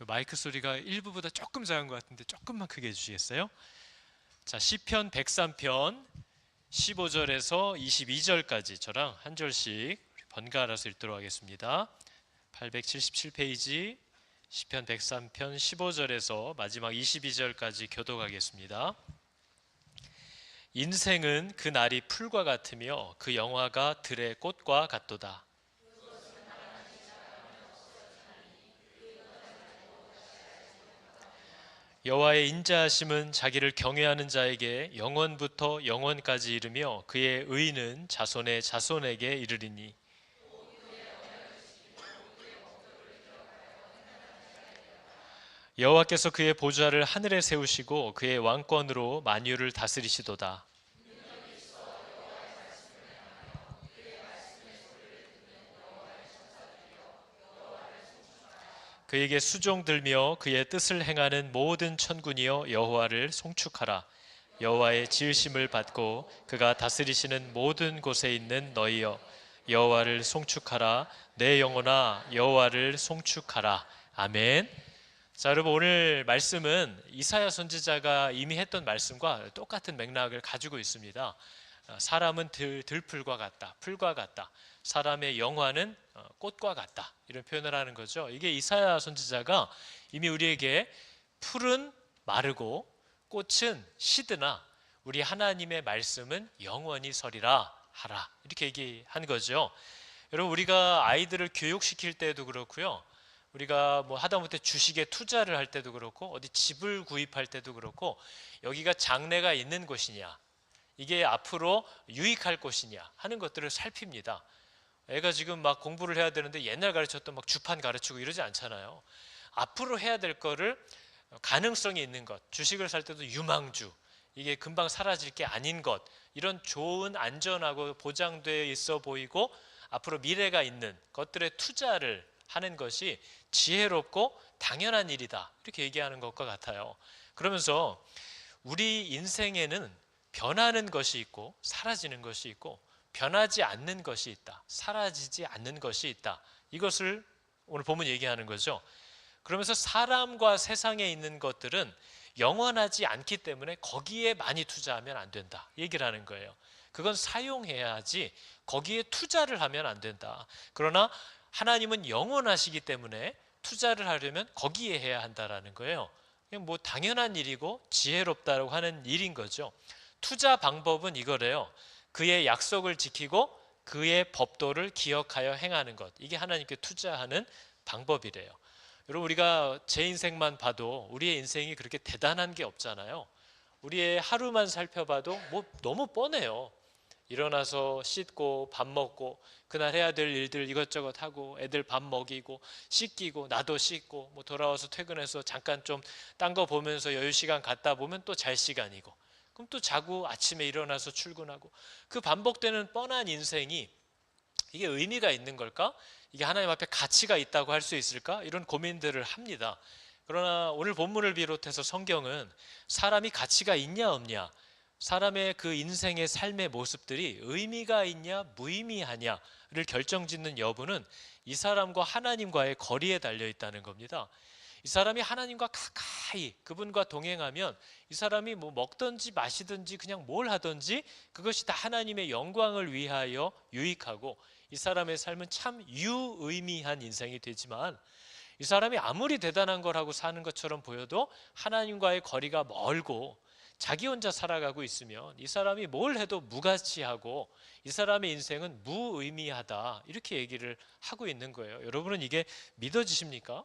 마이크 소리가 일부보다 조금 작은 것 같은데 조금만 크게 해주시겠어요? 자, 시편 103편 15절에서 22절까지 저랑 한 절씩 번갈아서 읽도록 하겠습니다. 877페이지 시편 103편 15절에서 마지막 22절까지 교독하겠습니다. 인생은 그 날이 풀과 같으며 그 영화가 들의 꽃과 같도다. 여호와의 인자하심은 자기를 경외하는 자에게 영원부터 영원까지 이르며 그의 의는 자손의 자손에게 이르리니. 여호와께서 그의 보좌를 하늘에 세우시고 그의 왕권으로 만유를 다스리시도다. 그에게 수종들며 그의 뜻을 행하는 모든 천군이여 여호와를 송축하라. 여호와의 지으심을 받고 그가 다스리시는 모든 곳에 있는 너희여 여호와를 송축하라. 내 영혼아 여호와를 송축하라. 아멘. 자, 여러분, 오늘 말씀은 이사야 선지자가 이미 했던 말씀과 똑같은 맥락을 가지고 있습니다. 사람은 들풀과 같다, 풀과 같다. 사람의 영화는 꽃과 같다, 이런 표현을 하는 거죠. 이게 이사야 선지자가 이미 우리에게 풀은 마르고 꽃은 시드나 우리 하나님의 말씀은 영원히 서리라 하라, 이렇게 얘기한 거죠. 여러분, 우리가 아이들을 교육시킬 때도 그렇고요, 우리가 뭐 하다못해 주식에 투자를 할 때도 그렇고 어디 집을 구입할 때도 그렇고 여기가 장래가 있는 곳이냐, 이게 앞으로 유익할 곳이냐 하는 것들을 살핍니다. 애가 지금 막 공부를 해야 되는데 옛날 가르쳤던 막 주판 가르치고 이러지 않잖아요. 앞으로 해야 될 거를 가능성이 있는 것, 주식을 살 때도 유망주, 이게 금방 사라질 게 아닌 것, 이런 좋은 안전하고 보장되어 있어 보이고 앞으로 미래가 있는 것들에 투자를 하는 것이 지혜롭고 당연한 일이다, 이렇게 얘기하는 것과 같아요. 그러면서 우리 인생에는 변하는 것이 있고 사라지는 것이 있고 변하지 않는 것이 있다, 사라지지 않는 것이 있다, 이것을 오늘 본문 얘기하는 거죠. 그러면서 사람과 세상에 있는 것들은 영원하지 않기 때문에 거기에 많이 투자하면 안 된다 얘기를 하는 거예요. 그건 사용해야지 거기에 투자를 하면 안 된다. 그러나 하나님은 영원하시기 때문에 투자를 하려면 거기에 해야 한다라는 거예요. 그냥 뭐 당연한 일이고 지혜롭다고 하는 일인 거죠. 투자 방법은 이거래요. 그의 약속을 지키고 그의 법도를 기억하여 행하는 것, 이게 하나님께 투자하는 방법이래요. 여러분, 우리가 제 인생만 봐도 우리의 인생이 그렇게 대단한 게 없잖아요. 우리의 하루만 살펴봐도 뭐 너무 뻔해요. 일어나서 씻고 밥 먹고 그날 해야 될 일들 이것저것 하고 애들 밥 먹이고 씻기고 나도 씻고 뭐 돌아와서 퇴근해서 잠깐 좀 딴 거 보면서 여유 시간 갖다 보면 또 잘 시간이고 그럼 또 자고 아침에 일어나서 출근하고, 그 반복되는 뻔한 인생이 이게 의미가 있는 걸까? 이게 하나님 앞에 가치가 있다고 할 수 있을까? 이런 고민들을 합니다. 그러나 오늘 본문을 비롯해서 성경은 사람이 가치가 있냐 없냐, 사람의 그 인생의 삶의 모습들이 의미가 있냐 무의미하냐를 결정짓는 여부는 이 사람과 하나님과의 거리에 달려 있다는 겁니다. 이 사람이 하나님과 가까이 그분과 동행하면 이 사람이 뭐 먹든지 마시든지 그냥 뭘 하든지 그것이 다 하나님의 영광을 위하여 유익하고 이 사람의 삶은 참 유의미한 인생이 되지만, 이 사람이 아무리 대단한 걸 하고 사는 것처럼 보여도 하나님과의 거리가 멀고 자기 혼자 살아가고 있으면 이 사람이 뭘 해도 무가치하고 이 사람의 인생은 무의미하다, 이렇게 얘기를 하고 있는 거예요. 여러분은 이게 믿어지십니까?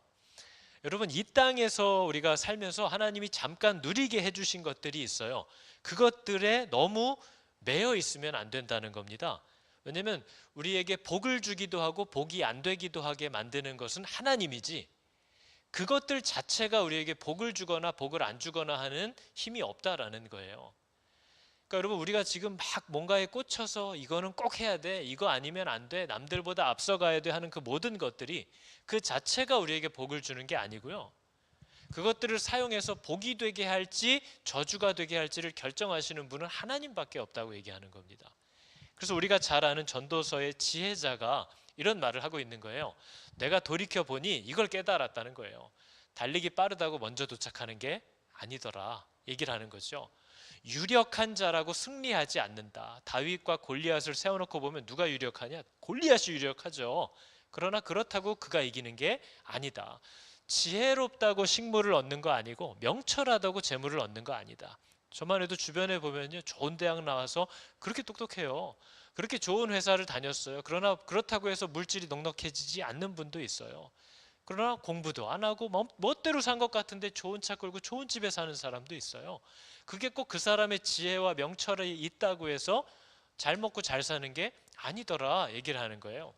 여러분, 이 땅에서 우리가 살면서 하나님이 잠깐 누리게 해주신 것들이 있어요. 그것들에 너무 매여 있으면 안 된다는 겁니다. 왜냐하면 우리에게 복을 주기도 하고 복이 안 되기도 하게 만드는 것은 하나님이지, 그것들 자체가 우리에게 복을 주거나 복을 안 주거나 하는 힘이 없다라는 거예요. 그러니까 여러분, 우리가 지금 막 뭔가에 꽂혀서 이거는 꼭 해야 돼, 이거 아니면 안 돼, 남들보다 앞서가야 돼 하는 그 모든 것들이 그 자체가 우리에게 복을 주는 게 아니고요, 그것들을 사용해서 복이 되게 할지 저주가 되게 할지를 결정하시는 분은 하나님밖에 없다고 얘기하는 겁니다. 그래서 우리가 잘 아는 전도서의 지혜자가 이런 말을 하고 있는 거예요. 내가 돌이켜 보니 이걸 깨달았다는 거예요. 달리기 빠르다고 먼저 도착하는 게 아니더라 얘기를 하는 거죠. 유력한 자라고 승리하지 않는다. 다윗과 골리앗을 세워놓고 보면 누가 유력하냐? 골리앗이 유력하죠. 그러나 그렇다고 그가 이기는 게 아니다. 지혜롭다고 식물을 얻는 거 아니고 명철하다고 재물을 얻는 거 아니다. 저만 해도 주변에 보면요, 좋은 대학 나와서 그렇게 똑똑해요. 그렇게 좋은 회사를 다녔어요. 그러나 그렇다고 해서 물질이 넉넉해지지 않는 분도 있어요. 그러나 공부도 안 하고 멋대로 산 것 같은데 좋은 차 끌고 좋은 집에 사는 사람도 있어요. 그게 꼭 그 사람의 지혜와 명철이 있다고 해서 잘 먹고 잘 사는 게 아니더라 얘기를 하는 거예요.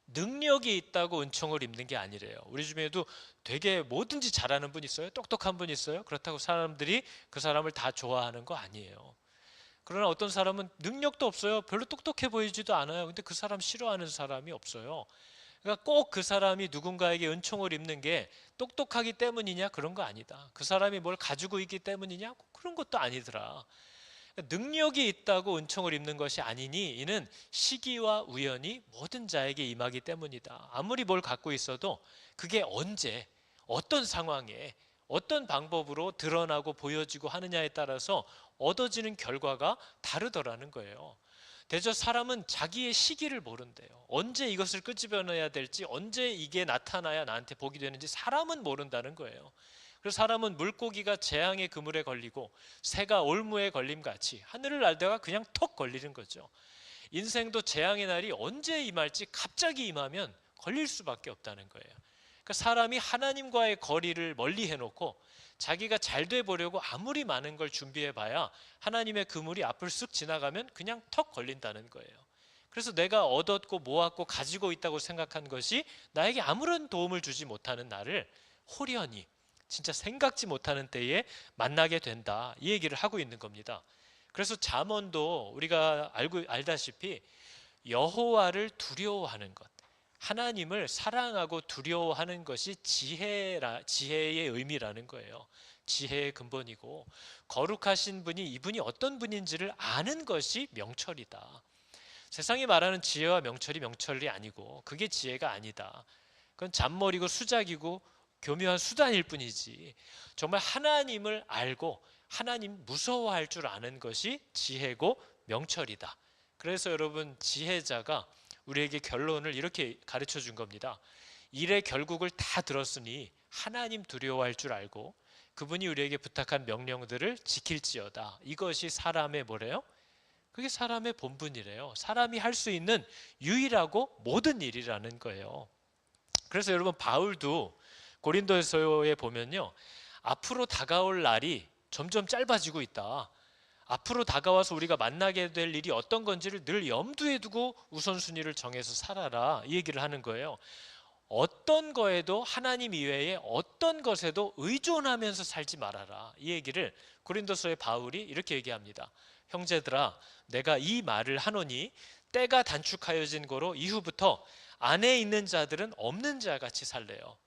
능력이 있다고 은총을 입는 게 아니래요. 우리 중에도 되게 뭐든지 잘하는 분 있어요. 똑똑한 분 있어요. 그렇다고 사람들이 그 사람을 다 좋아하는 거 아니에요. 그러나 어떤 사람은 능력도 없어요. 별로 똑똑해 보이지도 않아요. 근데 그 사람 싫어하는 사람이 없어요. 그러니까 꼭 그 사람이 누군가에게 은총을 입는 게 똑똑하기 때문이냐? 그런 거 아니다. 그 사람이 뭘 가지고 있기 때문이냐? 그런 것도 아니더라. 능력이 있다고 은총을 입는 것이 아니니 이는 시기와 우연이 모든 자에게 임하기 때문이다. 아무리 뭘 갖고 있어도 그게 언제, 어떤 상황에, 어떤 방법으로 드러나고 보여지고 하느냐에 따라서 얻어지는 결과가 다르더라는 거예요. 대저 사람은 자기의 시기를 모른대요. 언제 이것을 끄집어내야 될지, 언제 이게 나타나야 나한테 복이 되는지 사람은 모른다는 거예요. 그래서 사람은 물고기가 재앙의 그물에 걸리고 새가 올무에 걸림같이 하늘을 날다가 그냥 턱 걸리는 거죠. 인생도 재앙의 날이 언제 임할지 갑자기 임하면 걸릴 수밖에 없다는 거예요. 그러니까 사람이 하나님과의 거리를 멀리 해놓고 자기가 잘 돼 보려고 아무리 많은 걸 준비해봐야 하나님의 그물이 앞을 쓱 지나가면 그냥 턱 걸린다는 거예요. 그래서 내가 얻었고 모았고 가지고 있다고 생각한 것이 나에게 아무런 도움을 주지 못하는 나를 호련히 진짜 생각지 못하는 때에 만나게 된다, 이 얘기를 하고 있는 겁니다. 그래서 잠언도 우리가 알다시피 여호와를 두려워하는 것, 하나님을 사랑하고 두려워하는 것이 지혜의 의미라는 거예요. 지혜의 근본이고, 거룩하신 분이 이분이 어떤 분인지를 아는 것이 명철이다. 세상이 말하는 지혜와 명철이 아니고 그게 지혜가 아니다. 그건 잔머리고 수작이고 교묘한 수단일 뿐이지, 정말 하나님을 알고 하나님 무서워할 줄 아는 것이 지혜고 명철이다. 그래서 여러분, 지혜자가 우리에게 결론을 이렇게 가르쳐 준 겁니다. 일의 결국을 다 들었으니 하나님 두려워할 줄 알고 그분이 우리에게 부탁한 명령들을 지킬지어다. 이것이 사람의 뭐래요? 그게 사람의 본분이래요. 사람이 할 수 있는 유일하고 모든 일이라는 거예요. 그래서 여러분, 바울도 고린도서에 보면요, 앞으로 다가올 날이 점점 짧아지고 있다. 앞으로 다가와서 우리가 만나게 될 일이 어떤 건지를 늘 염두에 두고 우선순위를 정해서 살아라, 이 얘기를 하는 거예요. 어떤 거에도 하나님 이외에 어떤 것에도 의존하면서 살지 말아라, 이 얘기를 고린도서의 바울이 이렇게 얘기합니다. 형제들아, 내가 이 말을 하노니 때가 단축하여진 거로 이후부터 안에 있는 자들은 없는 자 같이 살래요.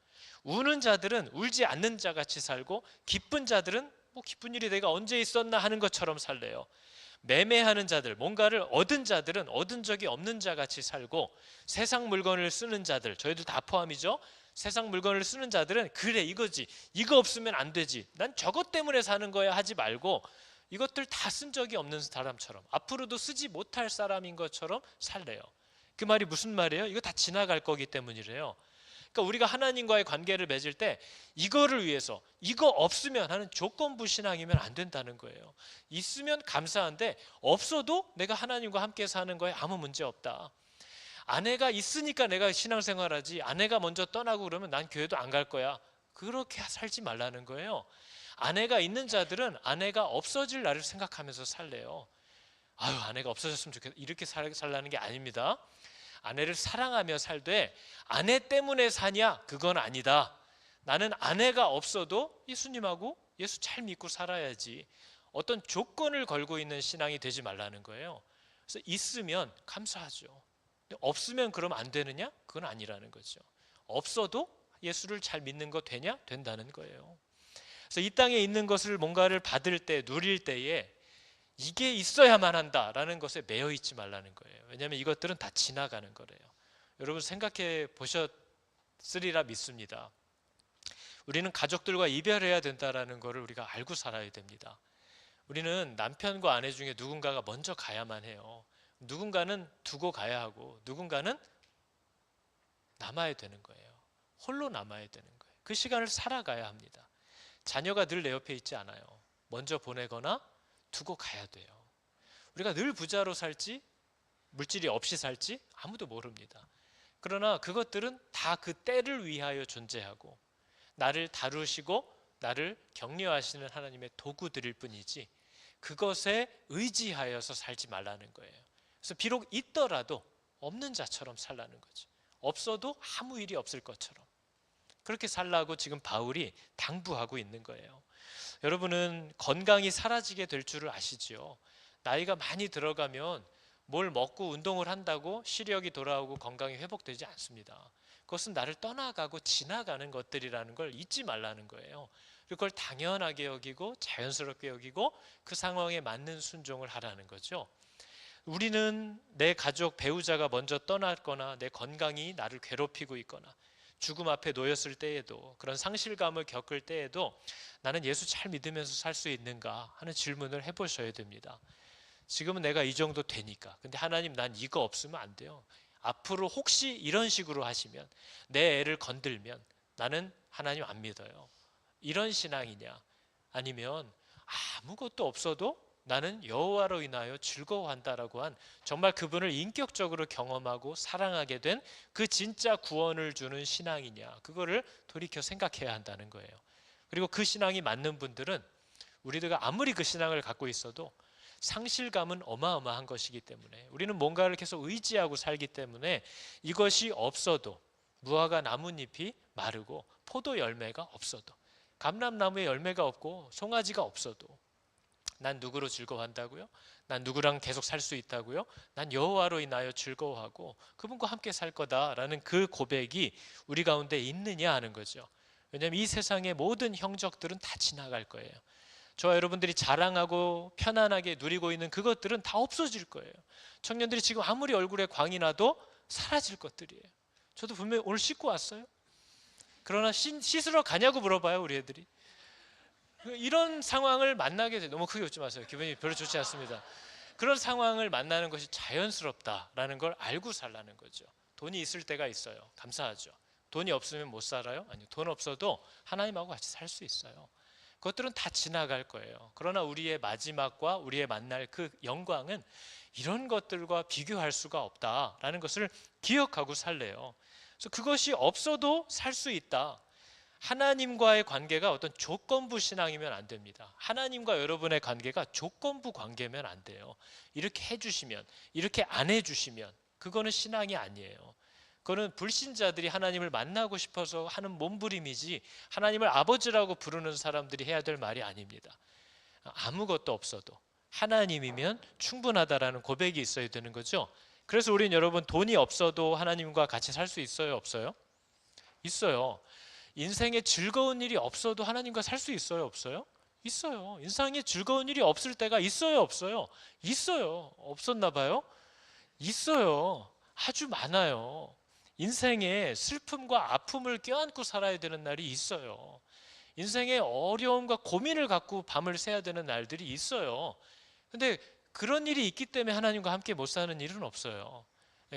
우는 자들은 울지 않는 자 같이 살고 기쁜 자들은 뭐 기쁜 일이 내가 언제 있었나 하는 것처럼 살래요. 매매하는 자들, 뭔가를 얻은 자들은 얻은 적이 없는 자 같이 살고, 세상 물건을 쓰는 자들, 저희들 다 포함이죠. 세상 물건을 쓰는 자들은 그래 이거지, 이거 없으면 안 되지, 난 저것 때문에 사는 거야 하지 말고 이것들 다 쓴 적이 없는 사람처럼, 앞으로도 쓰지 못할 사람인 것처럼 살래요. 그 말이 무슨 말이에요? 이거 다 지나갈 거기 때문이래요. 그러니까 우리가 하나님과의 관계를 맺을 때 이거를 위해서, 이거 없으면 하는 조건부 신앙이면 안 된다는 거예요. 있으면 감사한데 없어도 내가 하나님과 함께 사는 거에 아무 문제 없다. 아내가 있으니까 내가 신앙생활하지, 아내가 먼저 떠나고 그러면 난 교회도 안 갈 거야, 그렇게 살지 말라는 거예요. 아내가 있는 자들은 아내가 없어질 날을 생각하면서 살래요. 아유, 아내가 없어졌으면 좋겠다, 이렇게 살라는 게 아닙니다. 아내를 사랑하며 살되 아내 때문에 사냐? 그건 아니다. 나는 아내가 없어도 예수님하고 예수 잘 믿고 살아야지, 어떤 조건을 걸고 있는 신앙이 되지 말라는 거예요. 그래서 있으면 감사하죠. 없으면 그럼 안 되느냐? 그건 아니라는 거죠. 없어도 예수를 잘 믿는 거 되냐? 된다는 거예요. 그래서 이 땅에 있는 것을 뭔가를 받을 때, 누릴 때에 이게 있어야만 한다라는 것에 매여 있지 말라는 거예요. 왜냐하면 이것들은 다 지나가는 거래요. 여러분 생각해 보셨으리라 믿습니다. 우리는 가족들과 이별해야 된다라는 것을 우리가 알고 살아야 됩니다. 우리는 남편과 아내 중에 누군가가 먼저 가야만 해요. 누군가는 두고 가야 하고 누군가는 남아야 되는 거예요. 홀로 남아야 되는 거예요. 그 시간을 살아가야 합니다. 자녀가 늘 내 옆에 있지 않아요. 먼저 보내거나 두고 가야 돼요. 우리가 늘 부자로 살지 물질이 없이 살지 아무도 모릅니다. 그러나 그것들은 다 그 때를 위하여 존재하고 나를 다루시고 나를 격려하시는 하나님의 도구들일 뿐이지 그것에 의지하여서 살지 말라는 거예요. 그래서 비록 있더라도 없는 자처럼 살라는 거죠. 없어도 아무 일이 없을 것처럼 그렇게 살라고 지금 바울이 당부하고 있는 거예요. 여러분은 건강이 사라지게 될 줄을 아시지요? 나이가 많이 들어가면 뭘 먹고 운동을 한다고 시력이 돌아오고 건강이 회복되지 않습니다. 그것은 나를 떠나가고 지나가는 것들이라는 걸 잊지 말라는 거예요. 그걸 당연하게 여기고 자연스럽게 여기고 그 상황에 맞는 순종을 하라는 거죠. 우리는 내 가족, 배우자가 먼저 떠났거나 내 건강이 나를 괴롭히고 있거나 죽음 앞에 놓였을 때에도 그런 상실감을 겪을 때에도 나는 예수 잘 믿으면서 살 수 있는가 하는 질문을 해보셔야 됩니다. 지금은 내가 이 정도 되니까. 근데 하나님 난 이거 없으면 안 돼요. 앞으로 혹시 이런 식으로 하시면 내 애를 건들면 나는 하나님 안 믿어요. 이런 신앙이냐? 아니면 아무것도 없어도 나는 여호와로 인하여 즐거워한다라고 한 정말 그분을 인격적으로 경험하고 사랑하게 된 그 진짜 구원을 주는 신앙이냐? 그거를 돌이켜 생각해야 한다는 거예요. 그리고 그 신앙이 맞는 분들은 우리들가 아무리 그 신앙을 갖고 있어도 상실감은 어마어마한 것이기 때문에 우리는 뭔가를 계속 의지하고 살기 때문에 이것이 없어도 무화과 나뭇잎이 마르고 포도 열매가 없어도 감람나무에 열매가 없고 송아지가 없어도 난 누구로 즐거워한다고요? 난 누구랑 계속 살 수 있다고요? 난 여호와로 인하여 즐거워하고 그분과 함께 살 거다라는 그 고백이 우리 가운데 있느냐 하는 거죠. 왜냐하면 이 세상의 모든 형적들은 다 지나갈 거예요. 저와 여러분들이 자랑하고 편안하게 누리고 있는 그것들은 다 없어질 거예요. 청년들이 지금 아무리 얼굴에 광이 나도 사라질 것들이에요. 저도 분명히 오늘 씻고 왔어요. 그러나 씻으러 가냐고 물어봐요, 우리 애들이. 이런 상황을 만나게 돼요. 너무 크게 웃지 마세요. 기분이 별로 좋지 않습니다. 그런 상황을 만나는 것이 자연스럽다라는 걸 알고 살라는 거죠. 돈이 있을 때가 있어요. 감사하죠. 돈이 없으면 못 살아요? 아니요. 돈 없어도 하나님하고 같이 살 수 있어요. 그것들은 다 지나갈 거예요. 그러나 우리의 마지막과 우리의 만날 그 영광은 이런 것들과 비교할 수가 없다라는 것을 기억하고 살래요. 그래서 그것이 없어도 살 수 있다. 하나님과의 관계가 어떤 조건부 신앙이면 안 됩니다. 하나님과 여러분의 관계가 조건부 관계면 안 돼요. 이렇게 해주시면, 이렇게 안 해주시면 그거는 신앙이 아니에요. 그거는 불신자들이 하나님을 만나고 싶어서 하는 몸부림이지 하나님을 아버지라고 부르는 사람들이 해야 될 말이 아닙니다. 아무것도 없어도 하나님이면 충분하다라는 고백이 있어야 되는 거죠. 그래서 우리는 여러분 돈이 없어도 하나님과 같이 살 수 있어요, 없어요? 있어요. 인생에 즐거운 일이 없어도 하나님과 살 수 있어요, 없어요? 있어요. 인생에 즐거운 일이 없을 때가 있어요, 없어요? 있어요. 없었나 봐요? 있어요. 아주 많아요. 인생에 슬픔과 아픔을 껴안고 살아야 되는 날이 있어요. 인생에 어려움과 고민을 갖고 밤을 새야 되는 날들이 있어요. 근데 그런 일이 있기 때문에 하나님과 함께 못 사는 일은 없어요.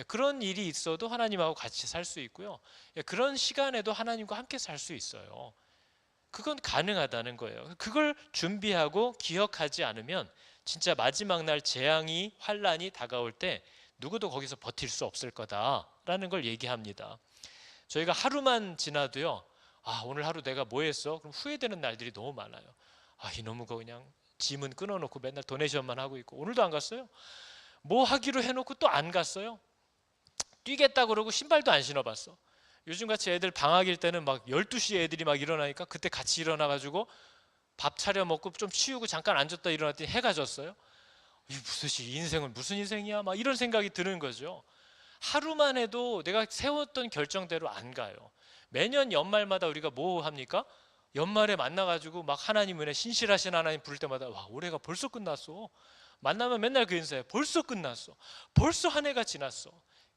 그런 일이 있어도 하나님하고 같이 살 수 있고요. 그런 시간에도 하나님과 함께 살 수 있어요. 그건 가능하다는 거예요. 그걸 준비하고 기억하지 않으면 진짜 마지막 날 재앙이 환란이 다가올 때 누구도 거기서 버틸 수 없을 거다라는 걸 얘기합니다. 저희가 하루만 지나도요. 오늘 하루 내가 뭐 했어? 그럼 후회되는 날들이 너무 많아요. 이놈의 거 그냥 짐은 끊어놓고 맨날 도네이션만 하고 있고 오늘도 안 갔어요. 뭐 하기로 해놓고 또 안 갔어요. 뛰겠다 그러고 신발도 안 신어봤어. 요즘같이 애들 방학일 때는 막 12시에 애들이 막 일어나니까 그때 같이 일어나가지고 밥 차려 먹고 좀 치우고 잠깐 앉았다 일어났더니 해가 졌어요. 이 인생은 무슨 인생이야? 막 이런 생각이 드는 거죠. 하루만 해도 내가 세웠던 결정대로 안 가요. 매년 연말마다 우리가 뭐 합니까? 연말에 만나가지고 막 하나님 은혜 신실하신 하나님 부를 때마다 와 올해가 벌써 끝났어. 만나면 맨날 그 인사예요. 벌써 끝났어. 벌써 한 해가 지났어.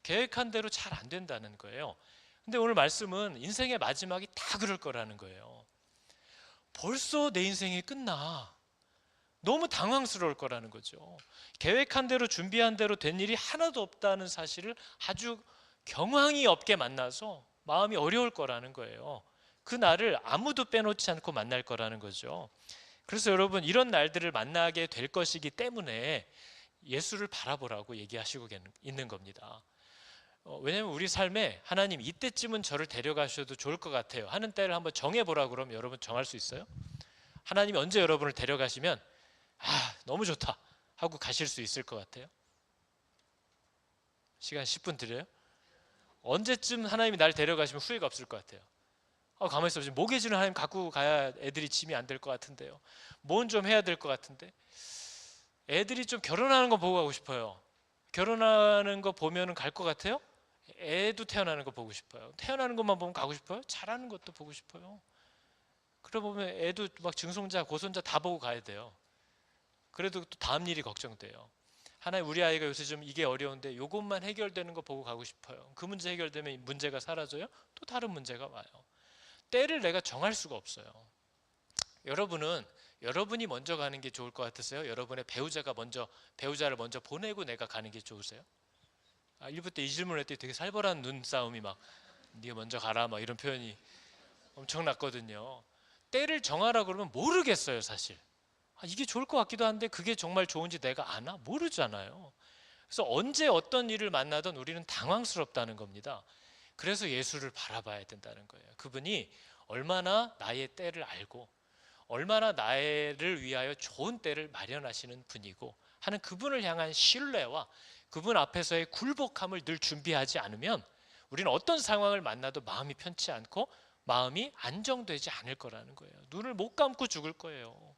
계획한 대로 잘 안 된다는 거예요. 근데 오늘 말씀은 인생의 마지막이 다 그럴 거라는 거예요. 벌써 내 인생이 끝나. 너무 당황스러울 거라는 거죠. 계획한 대로 준비한 대로 된 일이 하나도 없다는 사실을 아주 경황이 없게 만나서 마음이 어려울 거라는 거예요. 그 날을 아무도 빼놓지 않고 만날 거라는 거죠. 그래서 여러분, 이런 날들을 만나게 될 것이기 때문에 예수를 바라보라고 얘기하시고 있는 겁니다. 왜냐하면 우리 삶에 하나님 이때쯤은 저를 데려가셔도 좋을 것 같아요 하는 때를 한번 정해보라 그러면 여러분 정할 수 있어요? 하나님이 언제 여러분을 데려가시면 너무 좋다 하고 가실 수 있을 것 같아요? 시간 10분 드려요? 언제쯤 하나님이 날 데려가시면 후회가 없을 것 같아요? 가만히 있어 보세요. 모계지는 하나님 갖고 가야 애들이 짐이 안 될 것 같은데요. 뭔 좀 해야 될 것 같은데. 애들이 좀 결혼하는 거 보고 가고 싶어요. 결혼하는 거 보면 갈 것 같아요? 애도 태어나는 거 보고 싶어요. 태어나는 것만 보면 가고 싶어요? 자라는 것도 보고 싶어요. 그러다 보면 애도 막 증손자, 고손자 다 보고 가야 돼요. 그래도 또 다음 일이 걱정돼요. 하나님, 우리 아이가 요새 좀 이게 어려운데 이것만 해결되는 거 보고 가고 싶어요. 그 문제 해결되면 문제가 사라져요? 또 다른 문제가 와요. 때를 내가 정할 수가 없어요. 여러분은 여러분이 먼저 가는 게 좋을 것 같으세요? 여러분의 배우자를 먼저 보내고 내가 가는 게 좋으세요? 1부 때 이 질문을 했더니 되게 살벌한 눈싸움이 막 네가 먼저 가라 막 이런 표현이 엄청났거든요. 때를 정하라 그러면 모르겠어요, 사실. 이게 좋을 것 같기도 한데 그게 정말 좋은지 내가 아나? 모르잖아요. 그래서 언제 어떤 일을 만나든 우리는 당황스럽다는 겁니다. 그래서 예수를 바라봐야 된다는 거예요. 그분이 얼마나 나의 때를 알고 얼마나 나를 위하여 좋은 때를 마련하시는 분이고 하는 그분을 향한 신뢰와 그분 앞에서의 굴복함을 늘 준비하지 않으면 우리는 어떤 상황을 만나도 마음이 편치 않고 마음이 안정되지 않을 거라는 거예요. 눈을 못 감고 죽을 거예요.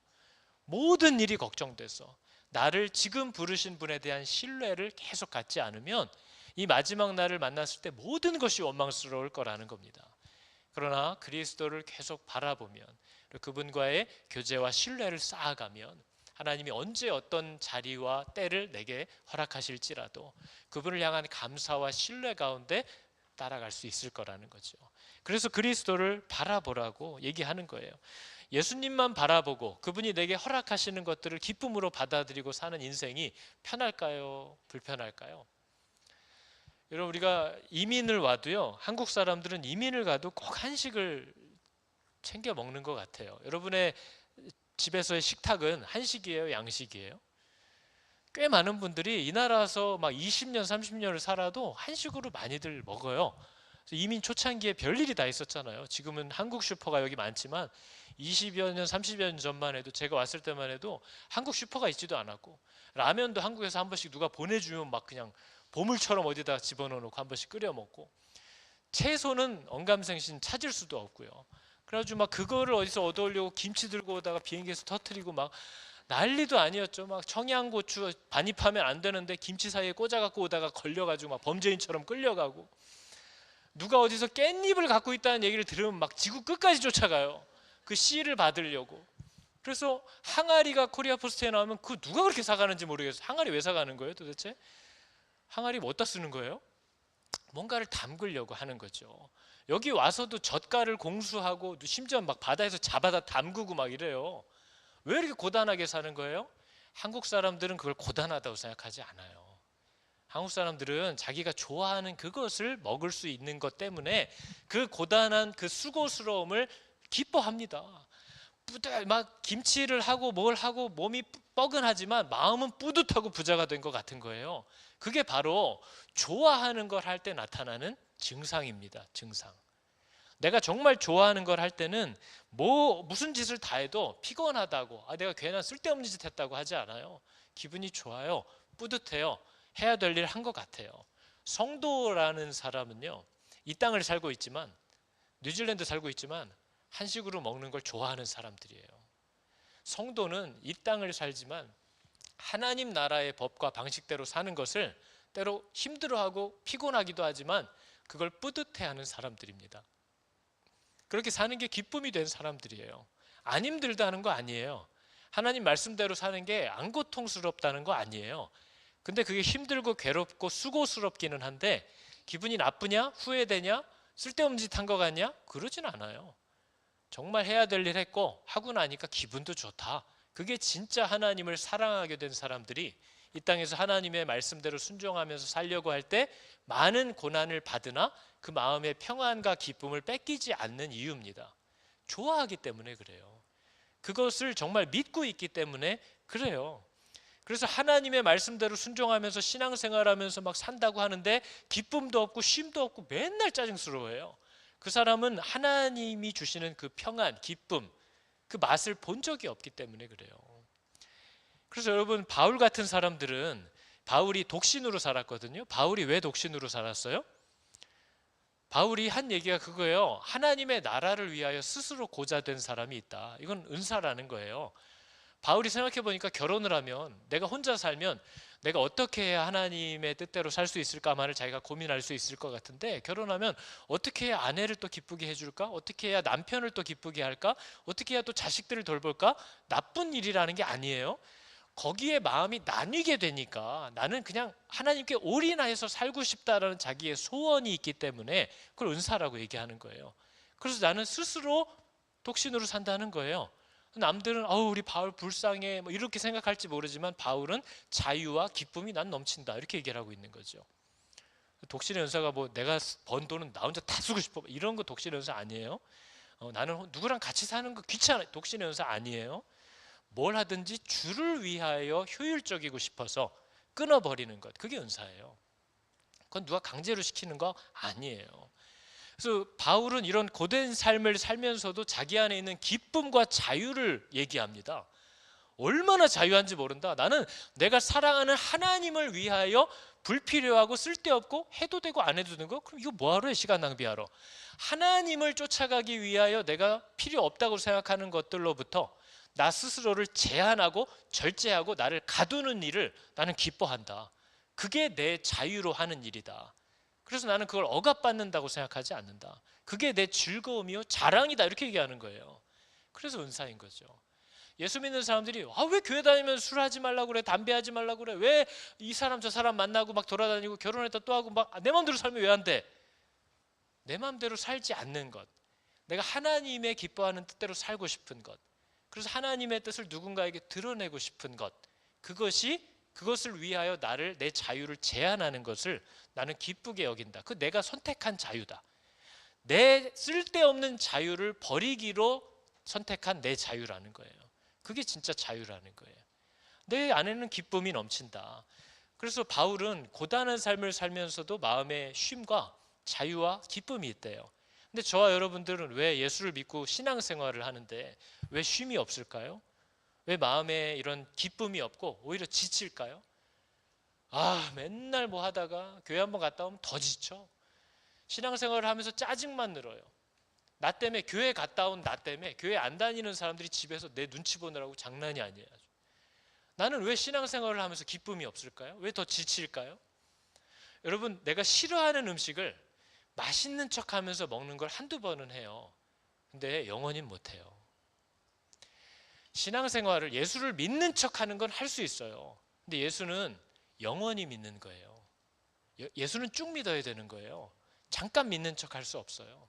모든 일이 걱정돼서 나를 지금 부르신 분에 대한 신뢰를 계속 갖지 않으면 이 마지막 날을 만났을 때 모든 것이 원망스러울 거라는 겁니다. 그러나 그리스도를 계속 바라보면 그분과의 교제와 신뢰를 쌓아가면 하나님이 언제 어떤 자리와 때를 내게 허락하실지라도 그분을 향한 감사와 신뢰 가운데 따라갈 수 있을 거라는 거죠. 그래서 그리스도를 바라보라고 얘기하는 거예요. 예수님만 바라보고 그분이 내게 허락하시는 것들을 기쁨으로 받아들이고 사는 인생이 편할까요? 불편할까요? 여러분, 우리가 이민을 와도요, 한국 사람들은 이민을 가도 꼭 한식을 챙겨 먹는 것 같아요. 여러분의 집에서의 식탁은 한식이에요, 양식이에요? 꽤 많은 분들이 이 나라에서 막 20년, 30년을 살아도 한식으로 많이들 먹어요. 이민 초창기에 별일이 다 있었잖아요. 지금은 한국 슈퍼가 여기 많지만 20여 년, 30여 년 전만 해도 제가 왔을 때만 해도 한국 슈퍼가 있지도 않았고 라면도 한국에서 한 번씩 누가 보내주면 막 그냥 보물처럼 어디다 집어넣어 놓고 한 번씩 끓여 먹고 채소는 언감생신 찾을 수도 없고요. 그래가지고 막 그거를 어디서 얻어오려고 김치 들고 오다가 비행기에서 터뜨리고 막 난리도 아니었죠. 막 청양고추 반입하면 안 되는데 김치 사이에 꽂아 갖고 오다가 걸려가지고 막 범죄인처럼 끌려가고 누가 어디서 깻잎을 갖고 있다는 얘기를 들으면 막 지구 끝까지 쫓아가요. 그 씨를 받으려고. 그래서 항아리가 코리아 포스트에 나오면 그 누가 그렇게 사가는지 모르겠어요. 항아리 왜 사가는 거예요 도대체? 항아리 뭐 어디다 쓰는 거예요? 뭔가를 담그려고 하는 거죠. 여기 와서도 젓갈을 공수하고 심지어 막 바다에서 잡아다 담그고 막 이래요. 왜 이렇게 고단하게 사는 거예요? 한국 사람들은 그걸 고단하다고 생각하지 않아요. 한국 사람들은 자기가 좋아하는 그것을 먹을 수 있는 것 때문에 그 고단한 그 수고스러움을 기뻐합니다. 막 김치를 하고 뭘 하고 몸이 뻐근하지만 마음은 뿌듯하고 부자가 된 것 같은 거예요. 그게 바로 좋아하는 걸 할 때 나타나는 증상입니다. 증상. 내가 정말 좋아하는 걸 할 때는 무슨 짓을 다 해도 피곤하다고 내가 괜한 쓸데없는 짓 했다고 하지 않아요. 기분이 좋아요. 뿌듯해요. 해야 될 일 한 것 같아요. 성도라는 사람은요, 이 땅을 살고 있지만 뉴질랜드 살고 있지만 한식으로 먹는 걸 좋아하는 사람들이에요. 성도는 이 땅을 살지만 하나님 나라의 법과 방식대로 사는 것을 때로 힘들어하고 피곤하기도 하지만 그걸 뿌듯해하는 사람들입니다. 그렇게 사는 게 기쁨이 된 사람들이에요. 안 힘들다는 거 아니에요. 하나님 말씀대로 사는 게 안 고통스럽다는 거 아니에요. 근데 그게 힘들고 괴롭고 수고스럽기는 한데 기분이 나쁘냐? 후회되냐? 쓸데없는 짓 한 거 같냐? 그러진 않아요. 정말 해야 될 일 했고 하고 나니까 기분도 좋다. 그게 진짜 하나님을 사랑하게 된 사람들이 이 땅에서 하나님의 말씀대로 순종하면서 살려고 할 때 많은 고난을 받으나 그 마음의 평안과 기쁨을 뺏기지 않는 이유입니다. 좋아하기 때문에 그래요. 그것을 정말 믿고 있기 때문에 그래요. 그래서 하나님의 말씀대로 순종하면서 신앙생활하면서 막 산다고 하는데 기쁨도 없고 쉼도 없고 맨날 짜증스러워해요. 그 사람은 하나님이 주시는 그 평안, 기쁨, 그 맛을 본 적이 없기 때문에 그래요. 그래서 여러분, 바울 같은 사람들은, 바울이 독신으로 살았거든요. 바울이 왜 독신으로 살았어요? 바울이 한 얘기가 그거예요. 하나님의 나라를 위하여 스스로 고자된 사람이 있다. 이건 은사라는 거예요. 바울이 생각해 보니까 결혼을 하면, 내가 혼자 살면 내가 어떻게 해야 하나님의 뜻대로 살 수 있을까만을 자기가 고민할 수 있을 것 같은데, 결혼하면 어떻게 해야 아내를 또 기쁘게 해줄까? 어떻게 해야 남편을 또 기쁘게 할까? 어떻게 해야 또 자식들을 돌볼까? 나쁜 일이라는 게 아니에요. 거기에 마음이 나뉘게 되니까 나는 그냥 하나님께 올인해서 살고 싶다라는 자기의 소원이 있기 때문에 그걸 은사라고 얘기하는 거예요. 그래서 나는 스스로 독신으로 산다는 거예요. 남들은 우리 바울 불쌍해 뭐 이렇게 생각할지 모르지만 바울은 자유와 기쁨이 난 넘친다 이렇게 얘기를 하고 있는 거죠. 독신의 은사가 뭐 내가 번 돈은 나 혼자 다 쓰고 싶어 이런 거 독신의 은사 아니에요. 나는 누구랑 같이 사는 거 귀찮아 독신의 은사 아니에요. 뭘 하든지 주를 위하여 효율적이고 싶어서 끊어버리는 것, 그게 은사예요. 그건 누가 강제로 시키는 거 아니에요. 그래서 바울은 이런 고된 삶을 살면서도 자기 안에 있는 기쁨과 자유를 얘기합니다. 얼마나 자유한지 모른다. 나는 내가 사랑하는 하나님을 위하여 불필요하고 쓸데없고 해도 되고 안 해도 되는 거? 그럼 이거 뭐하러 해? 시간 낭비하러. 하나님을 쫓아가기 위하여 내가 필요 없다고 생각하는 것들로부터 나 스스로를 제한하고 절제하고 나를 가두는 일을 나는 기뻐한다. 그게 내 자유로 하는 일이다. 그래서 나는 그걸 억압받는다고 생각하지 않는다. 그게 내 즐거움이요 자랑이다 이렇게 얘기하는 거예요. 그래서 은사인 거죠. 예수 믿는 사람들이 왜 교회 다니면 술 하지 말라고 그래, 담배 하지 말라고 그래, 왜 이 사람 저 사람 만나고 막 돌아다니고 결혼했다 또 하고 막 내 마음대로 살면 왜 안 돼? 내 마음대로 살지 않는 것, 내가 하나님의 기뻐하는 뜻대로 살고 싶은 것, 그래서 하나님의 뜻을 누군가에게 드러내고 싶은 것, 그것을 위하여 내 자유를 제한하는 것을 나는 기쁘게 여긴다. 그 내가 선택한 자유다. 내 쓸데없는 자유를 버리기로 선택한 내 자유라는 거예요. 그게 진짜 자유라는 거예요. 내 안에는 기쁨이 넘친다. 그래서 바울은 고단한 삶을 살면서도 마음의 쉼과 자유와 기쁨이 있대요. 근데 저와 여러분들은 왜 예수를 믿고 신앙생활을 하는데 왜 쉼이 없을까요? 왜 마음에 이런 기쁨이 없고 오히려 지칠까요? 맨날 뭐 하다가 교회 한번 갔다 오면 더 지쳐. 신앙생활을 하면서 짜증만 늘어요. 나 때문에, 교회 갔다 온 나 때문에 교회 안 다니는 사람들이 집에서 내 눈치 보느라고 장난이 아니에요. 나는 왜 신앙생활을 하면서 기쁨이 없을까요? 왜 더 지칠까요? 여러분, 내가 싫어하는 음식을 맛있는 척하면서 먹는 걸 한두 번은 해요. 근데 영원히 못해요. 신앙생활을, 예수를 믿는 척하는 건 할 수 있어요. 근데 예수는 영원히 믿는 거예요. 예수는 쭉 믿어야 되는 거예요. 잠깐 믿는 척 할 수 없어요.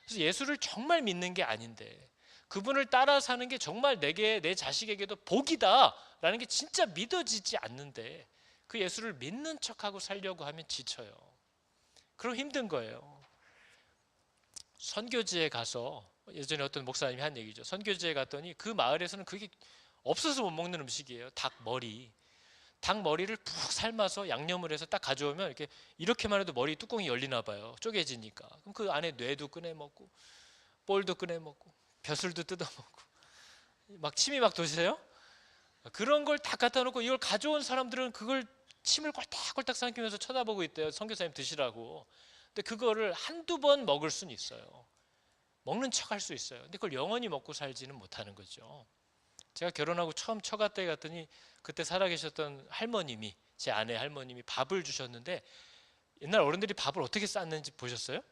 그래서 예수를 정말 믿는 게 아닌데, 그분을 따라 사는 게 정말 내 자식에게도 복이다라는 게 진짜 믿어지지 않는데 그 예수를 믿는 척하고 살려고 하면 지쳐요. 그럼 힘든 거예요. 선교지에 가서, 예전에 어떤 목사님이 한 얘기죠. 선교지에 갔더니 그 마을에서는 그게 없어서 못 먹는 음식이에요. 닭머리를 푹 삶아서 양념을 해서 딱 가져오면 이렇게만 해도 머리 뚜껑이 열리나 봐요. 쪼개지니까. 그럼 그 안에 뇌도 꺼내 먹고 볼도 꺼내 먹고 벼슬도 뜯어 먹고 막 침이 막 도세요. 그런 걸 다 갖다 놓고 이걸 가져온 사람들은 그걸 침을 꼴딱꼴딱 삼키면서 쳐다보고 있대요. 선교사님 드시라고. 근데 그거를 한두 번 먹을 수는 있어요. 먹는 척 할 수 있어요. 근데 그걸 영원히 먹고 살지는 못하는 거죠. 제가 결혼하고 처음 처가댁에 갔더니 그때 살아계셨던 할머님이, 제 아내 할머님이 밥을 주셨는데, 옛날 어른들이 밥을 어떻게 쌌는지 보셨어요?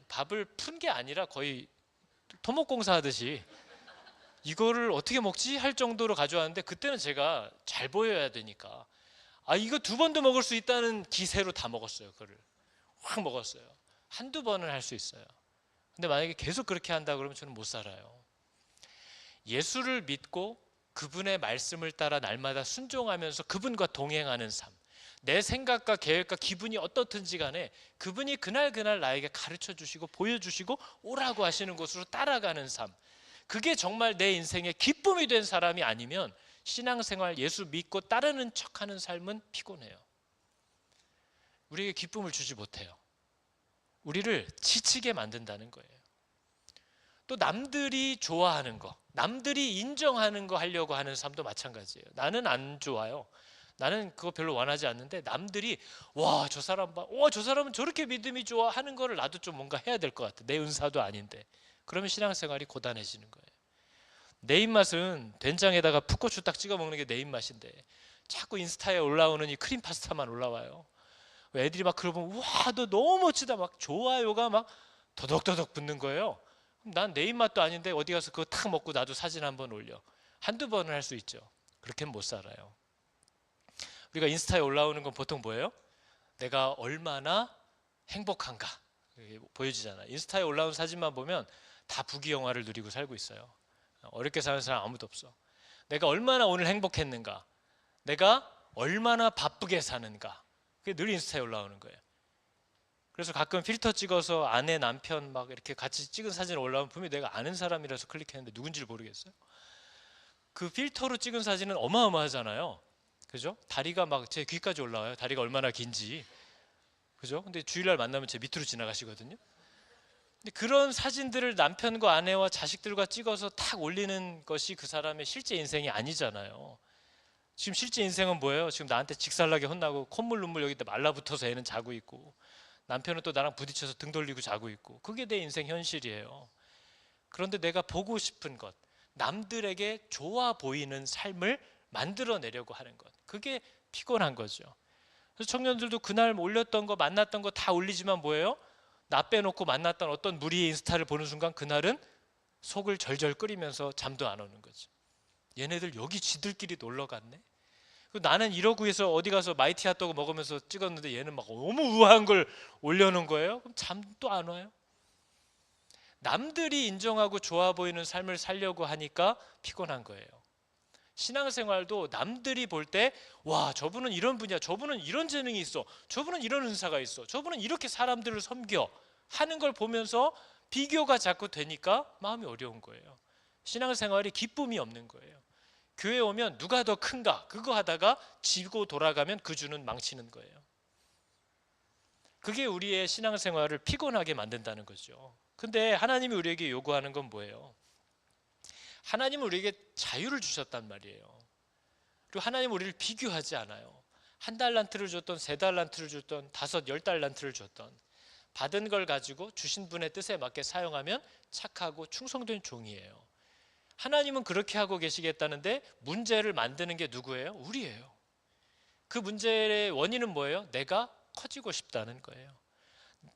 밥을 푼 게 아니라 거의 토목공사 하듯이 이거를 어떻게 먹지? 할 정도로 가져왔는데, 그때는 제가 잘 보여야 되니까 이거 두 번도 먹을 수 있다는 기세로 다 먹었어요. 그거를 확 먹었어요. 한두 번은 할 수 있어요. 근데 만약에 계속 그렇게 한다 그러면 저는 못 살아요. 예수를 믿고 그분의 말씀을 따라 날마다 순종하면서 그분과 동행하는 삶, 내 생각과 계획과 기분이 어떻든지 간에 그분이 그날 나에게 가르쳐 주시고 보여주시고 오라고 하시는 곳으로 따라가는 삶, 그게 정말 내 인생의 기쁨이 된 사람이 아니면 신앙생활, 예수 믿고 따르는 척하는 삶은 피곤해요. 우리에게 기쁨을 주지 못해요. 우리를 지치게 만든다는 거예요. 또 남들이 좋아하는 거, 남들이 인정하는 거 하려고 하는 삶도 마찬가지예요. 나는 안 좋아요. 나는 그거 별로 원하지 않는데 남들이 와, 저 사람 봐, 와, 저 사람은 저렇게 믿음이 좋아 하는 거를 나도 좀 뭔가 해야 될 것 같아. 내 은사도 아닌데. 그러면 신앙생활이 고단해지는 거예요. 내 입맛은 된장에다가 풋고추 딱 찍어 먹는 게 내 입맛인데 자꾸 인스타에 올라오는 이 크림 파스타만 올라와요. 애들이 막 그러면 와, 너 너무 멋지다, 막 좋아요가 막 더덕더덕 붙는 거예요. 난 내 입맛도 아닌데 어디 가서 그거 탁 먹고 나도 사진 한번 올려. 한두 번은 할 수 있죠. 그렇게는 못 살아요. 우리가 인스타에 올라오는 건 보통 뭐예요? 내가 얼마나 행복한가 보여주잖아. 인스타에 올라온 사진만 보면 다 부귀영화를 누리고 살고 있어요. 어렵게 사는 사람 아무도 없어. 내가 얼마나 오늘 행복했는가, 내가 얼마나 바쁘게 사는가, 그게 늘 인스타에 올라오는 거예요. 그래서 가끔 필터 찍어서 아내, 남편 막 이렇게 같이 찍은 사진 올라오면 분명히 내가 아는 사람이라서 클릭했는데 누군지를 모르겠어요. 그 필터로 찍은 사진은 어마어마하잖아요. 그죠? 다리가 막 제 귀까지 올라와요. 다리가 얼마나 긴지. 그죠? 근데 주일날 만나면 제 밑으로 지나가시거든요. 근데 그런 사진들을 남편과 아내와 자식들과 찍어서 탁 올리는 것이 그 사람의 실제 인생이 아니잖아요. 지금 실제 인생은 뭐예요? 지금 나한테 직살나게 혼나고 콧물 눈물 여기다 말라붙어서 애는 자고 있고, 남편은 또 나랑 부딪혀서 등 돌리고 자고 있고, 그게 내 인생 현실이에요. 그런데 내가 보고 싶은 것, 남들에게 좋아 보이는 삶을 만들어내려고 하는 것, 그게 피곤한 거죠. 그래서 청년들도 그날 올렸던 거, 만났던 거 다 올리지만 뭐예요? 나 빼놓고 만났던 어떤 무리의 인스타를 보는 순간 그날은 속을 절절 끓이면서 잠도 안 오는 거죠. 얘네들 여기 지들끼리 놀러 갔네? 나는 이러고 해서 어디 가서 마이티 핫도그 먹으면서 찍었는데 얘는 막 너무 우아한 걸 올려놓은 거예요. 그럼 잠도 안 와요. 남들이 인정하고 좋아 보이는 삶을 살려고 하니까 피곤한 거예요. 신앙생활도 남들이 볼 때 와, 저분은 이런 분이야, 저분은 이런 재능이 있어, 저분은 이런 은사가 있어, 저분은 이렇게 사람들을 섬겨 하는 걸 보면서 비교가 자꾸 되니까 마음이 어려운 거예요. 신앙생활이 기쁨이 없는 거예요. 교회 오면 누가 더 큰가 그거 하다가 지고 돌아가면 그 주는 망치는 거예요. 그게 우리의 신앙생활을 피곤하게 만든다는 거죠. 근데 하나님이 우리에게 요구하는 건 뭐예요? 하나님은 우리에게 자유를 주셨단 말이에요. 그리고 하나님은 우리를 비교하지 않아요. 1달란트를 줬던, 3달란트를 줬던, 5, 10달란트를 줬던, 받은 걸 가지고 주신 분의 뜻에 맞게 사용하면 착하고 충성된 종이에요. 하나님은 그렇게 하고 계시겠다는데 문제를 만드는 게 누구예요? 우리예요. 그 문제의 원인은 뭐예요? 내가 커지고 싶다는 거예요.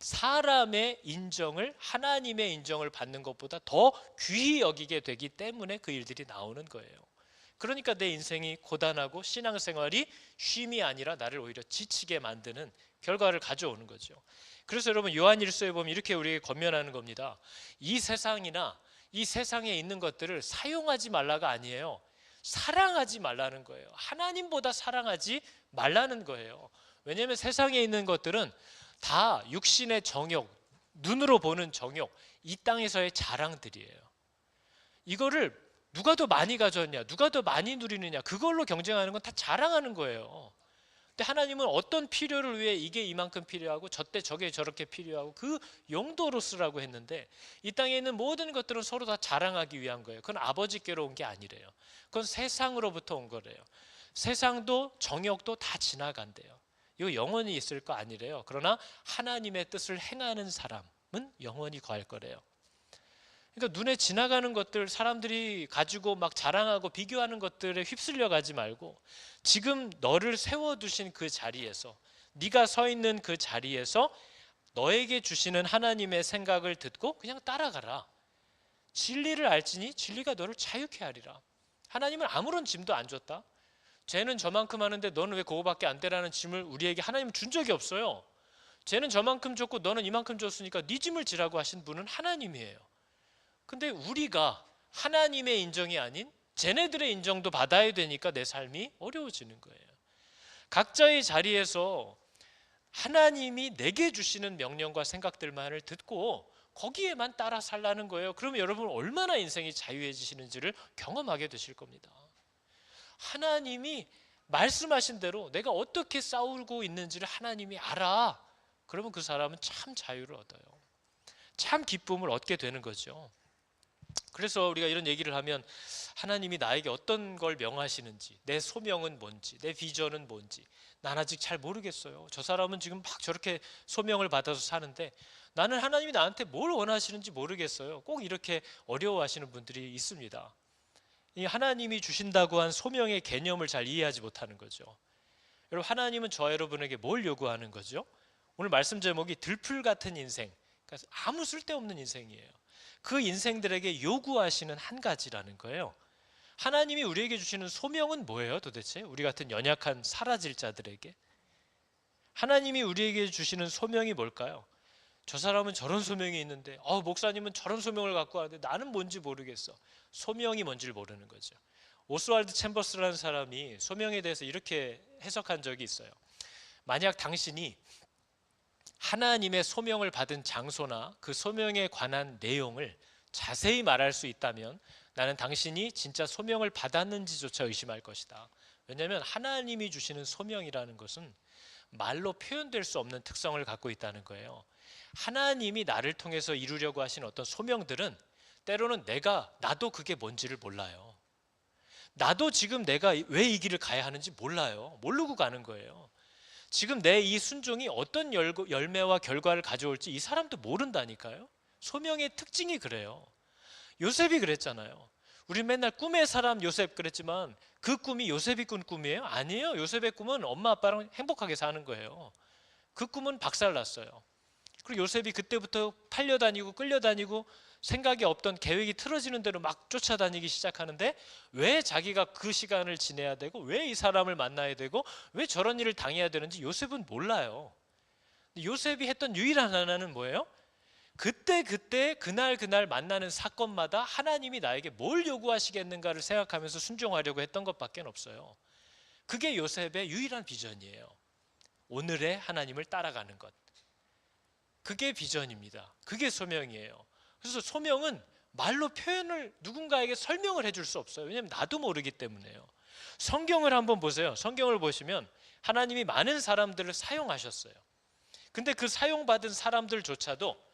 사람의 인정을, 하나님의 인정을 받는 것보다 더 귀히 여기게 되기 때문에 그 일들이 나오는 거예요. 그러니까 내 인생이 고단하고 신앙생활이 쉼이 아니라 나를 오히려 지치게 만드는 결과를 가져오는 거죠. 그래서 여러분, 요한일서에 보면 이렇게 우리에게 권면하는 겁니다. 이 세상이나 이 세상에 있는 것들을 사용하지 말라가 아니에요. 사랑하지 말라는 거예요. 하나님보다 사랑하지 말라는 거예요. 왜냐하면 세상에 있는 것들은 다 육신의 정욕, 눈으로 보는 정욕, 이 땅에서의 자랑들이에요. 이거를 누가 더 많이 가졌냐, 누가 더 많이 누리느냐, 그걸로 경쟁하는 건 다 자랑하는 거예요. 근데 하나님은 어떤 필요를 위해 이게 이만큼 필요하고 저때 저게 저렇게 필요하고 그 용도로 쓰라고 했는데, 이 땅에 있는 모든 것들은 서로 다 자랑하기 위한 거예요. 그건 아버지께로 온 게 아니래요. 그건 세상으로부터 온 거래요. 세상도 정욕도 다 지나간대요. 이거 영원히 있을 거 아니래요. 그러나 하나님의 뜻을 행하는 사람은 영원히 거할 거래요. 그러니까 눈에 지나가는 것들, 사람들이 가지고 막 자랑하고 비교하는 것들에 휩쓸려 가지 말고 지금 너를 세워두신 그 자리에서, 네가 서 있는 그 자리에서 너에게 주시는 하나님의 생각을 듣고 그냥 따라가라. 진리를 알지니 진리가 너를 자유케 하리라. 하나님은 아무런 짐도 안 줬다. 죄는 저만큼 하는데 너는 왜 그거밖에 안 되라는 짐을 우리에게 하나님은 준 적이 없어요. 쟤는 저만큼 줬고 너는 이만큼 줬으니까 네 짐을 지라고 하신 분은 하나님이에요. 근데 우리가 하나님의 인정이 아닌 쟤네들의 인정도 받아야 되니까 내 삶이 어려워지는 거예요. 각자의 자리에서 하나님이 내게 주시는 명령과 생각들만을 듣고 거기에만 따라 살라는 거예요. 그러면 여러분 얼마나 인생이 자유해지시는지를 경험하게 되실 겁니다. 하나님이 말씀하신 대로 내가 어떻게 싸우고 있는지를 하나님이 알아. 그러면 그 사람은 참 자유를 얻어요. 참 기쁨을 얻게 되는 거죠. 그래서 우리가 이런 얘기를 하면 하나님이 나에게 어떤 걸 명하시는지, 내 소명은 뭔지, 내 비전은 뭔지 난 아직 잘 모르겠어요. 저 사람은 지금 막 저렇게 소명을 받아서 사는데 나는 하나님이 나한테 뭘 원하시는지 모르겠어요. 꼭 이렇게 어려워하시는 분들이 있습니다. 이 하나님이 주신다고 한 소명의 개념을 잘 이해하지 못하는 거죠. 여러분, 하나님은 저와 여러분에게 뭘 요구하는 거죠? 오늘 말씀 제목이 들풀 같은 인생, 그러니까 아무 쓸데없는 인생이에요. 그 인생들에게 요구하시는 한 가지라는 거예요. 하나님이 우리에게 주시는 소명은 뭐예요 도대체? 우리 같은 연약한 사라질 자들에게 하나님이 우리에게 주시는 소명이 뭘까요? 저 사람은 저런 소명이 있는데 목사님은 저런 소명을 갖고 왔는데 나는 뭔지 모르겠어. 소명이 뭔지를 모르는 거죠. 오스왈드 챔버스라는 사람이 소명에 대해서 이렇게 해석한 적이 있어요. 만약 당신이 하나님의 소명을 받은 장소나 그 소명에 관한 내용을 자세히 말할 수 있다면 나는 당신이 진짜 소명을 받았는지조차 의심할 것이다. 왜냐하면 하나님이 주시는 소명이라는 것은 말로 표현될 수 없는 특성을 갖고 있다는 거예요. 하나님이 나를 통해서 이루려고 하신 어떤 소명들은 때로는 나도 그게 뭔지를 몰라요. 나도 지금 내가 왜 이 길을 가야 하는지 몰라요. 모르고 가는 거예요. 지금 내 이 순종이 어떤 열매와 결과를 가져올지 이 사람도 모른다니까요. 소명의 특징이 그래요. 요셉이 그랬잖아요. 우리 맨날 꿈의 사람 요셉 그랬지만 그 꿈이 요셉이 꾼 꿈이에요? 아니에요. 요셉의 꿈은 엄마 아빠랑 행복하게 사는 거예요. 그 꿈은 박살났어요. 그리고 요셉이 그때부터 팔려다니고 끌려다니고 생각이 없던 계획이 틀어지는 대로 막 쫓아다니기 시작하는데 왜 자기가 그 시간을 지내야 되고 왜 이 사람을 만나야 되고 왜 저런 일을 당해야 되는지 요셉은 몰라요. 요셉이 했던 유일한 하나는 뭐예요? 그때 그날 만나는 사건마다 하나님이 나에게 뭘 요구하시겠는가를 생각하면서 순종하려고 했던 것밖에 없어요. 그게 요셉의 유일한 비전이에요. 오늘의 하나님을 따라가는 것. 그게 비전입니다. 그게 소명이에요. 그래서 소명은 말로 표현을 누군가에게 설명을 해줄 수 없어요. 왜냐하면 나도 모르기 때문에요. 성경을 한번 보세요. 성경을 보시면 하나님이 많은 사람들을 사용하셨어요. 근데 그 사용받은 사람들조차도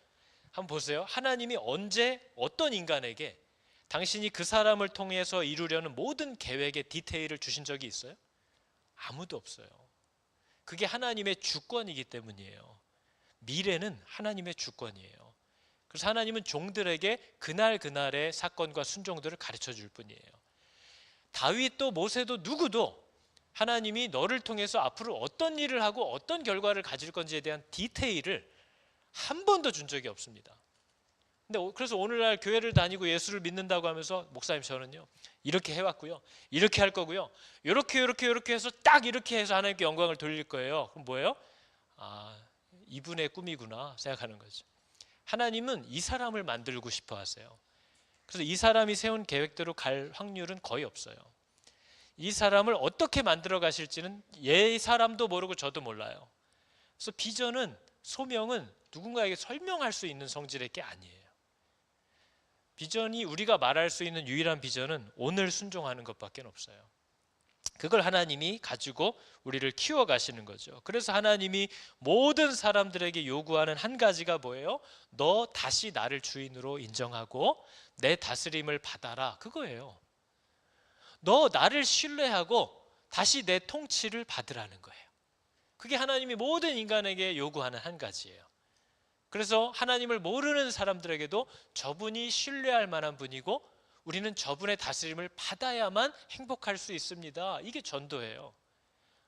한번 보세요. 하나님이 언제 어떤 인간에게 당신이 그 사람을 통해서 이루려는 모든 계획의 디테일을 주신 적이 있어요? 아무도 없어요. 그게 하나님의 주권이기 때문이에요. 미래는 하나님의 주권이에요. 그래서 하나님은 종들에게 그날의 사건과 순종들을 가르쳐 줄 뿐이에요. 다윗도 모세도 누구도 하나님이 너를 통해서 앞으로 어떤 일을 하고 어떤 결과를 가질 건지에 대한 디테일을 한 번도 준 적이 없습니다. 근데 그래서 오늘날 교회를 다니고 예수를 믿는다고 하면서 목사님 저는요 이렇게 해왔고요, 이렇게 할 거고요, 이렇게 해서 딱 이렇게 해서 하나님께 영광을 돌릴 거예요. 그럼 뭐예요? 이분의 꿈이구나 생각하는 거죠. 하나님은 이 사람을 만들고 싶어 하세요. 그래서 이 사람이 세운 계획대로 갈 확률은 거의 없어요. 이 사람을 어떻게 만들어 가실지는 이 사람도 모르고 저도 몰라요. 그래서 비전은, 소명은 누군가에게 설명할 수 있는 성질의 게 아니에요. 비전이, 우리가 말할 수 있는 유일한 비전은 오늘 순종하는 것밖에 없어요. 그걸 하나님이 가지고 우리를 키워가시는 거죠. 그래서 하나님이 모든 사람들에게 요구하는 한 가지가 뭐예요? 너 다시 나를 주인으로 인정하고 내 다스림을 받아라, 그거예요. 너 나를 신뢰하고 다시 내 통치를 받으라는 거예요. 그게 하나님이 모든 인간에게 요구하는 한 가지예요. 그래서 하나님을 모르는 사람들에게도 저분이 신뢰할 만한 분이고 우리는 저분의 다스림을 받아야만 행복할 수 있습니다. 이게 전도예요.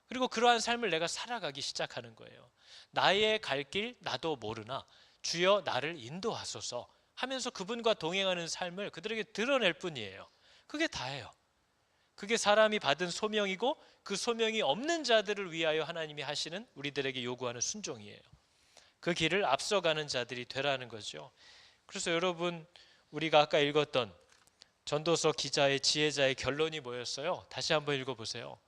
그리고 그러한 삶을 내가 살아가기 시작하는 거예요. 나의 갈 길 나도 모르나 주여 나를 인도하소서 하면서 그분과 동행하는 삶을 그들에게 드러낼 뿐이에요. 그게 다예요. 그게 사람이 받은 소명이고 그 소명이 없는 자들을 위하여 하나님이 하시는, 우리들에게 요구하는 순종이에요. 그 길을 앞서가는 자들이 되라는 거죠. 그래서 여러분, 우리가 아까 읽었던 전도서 기자의 지혜자의 결론이 뭐였어요? 다시 한번 읽어보세요.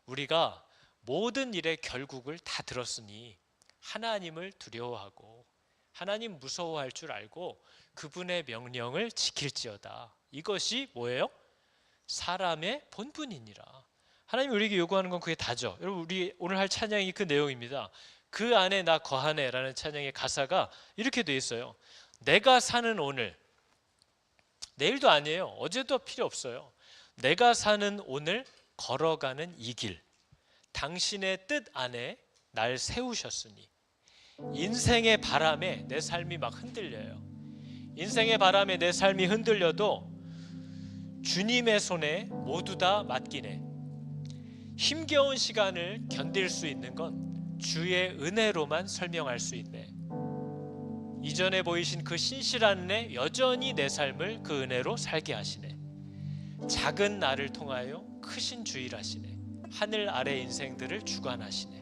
우리가 모든 일의 결국을 다 들었으니 하나님을 두려워하고 하나님 무서워할 줄 알고 그분의 명령을 지킬지어다. 이것이 뭐예요? 사람의 본분이니라. 하나님이 우리에게 요구하는 건 그게 다죠. 여러분, 우리 오늘 할 찬양이 그 내용입니다. 그 안에 나 거하네 라는 찬양의 가사가 이렇게 돼 있어요. 내가 사는 오늘, 내일도 아니에요. 어제도 필요 없어요. 내가 사는 오늘 걸어가는 이 길, 당신의 뜻 안에 날 세우셨으니. 인생의 바람에 내 삶이 막 흔들려요. 인생의 바람에 내 삶이 흔들려도 주님의 손에 모두 다 맡기네. 힘겨운 시간을 견딜 수 있는 건 주의 은혜로만 설명할 수 있네. 이전에 보이신 그 신실한 은혜 여전히 내 삶을 그 은혜로 살게 하시네. 작은 나를 통하여 크신 주일하시네. 하늘 아래 인생들을 주관하시네.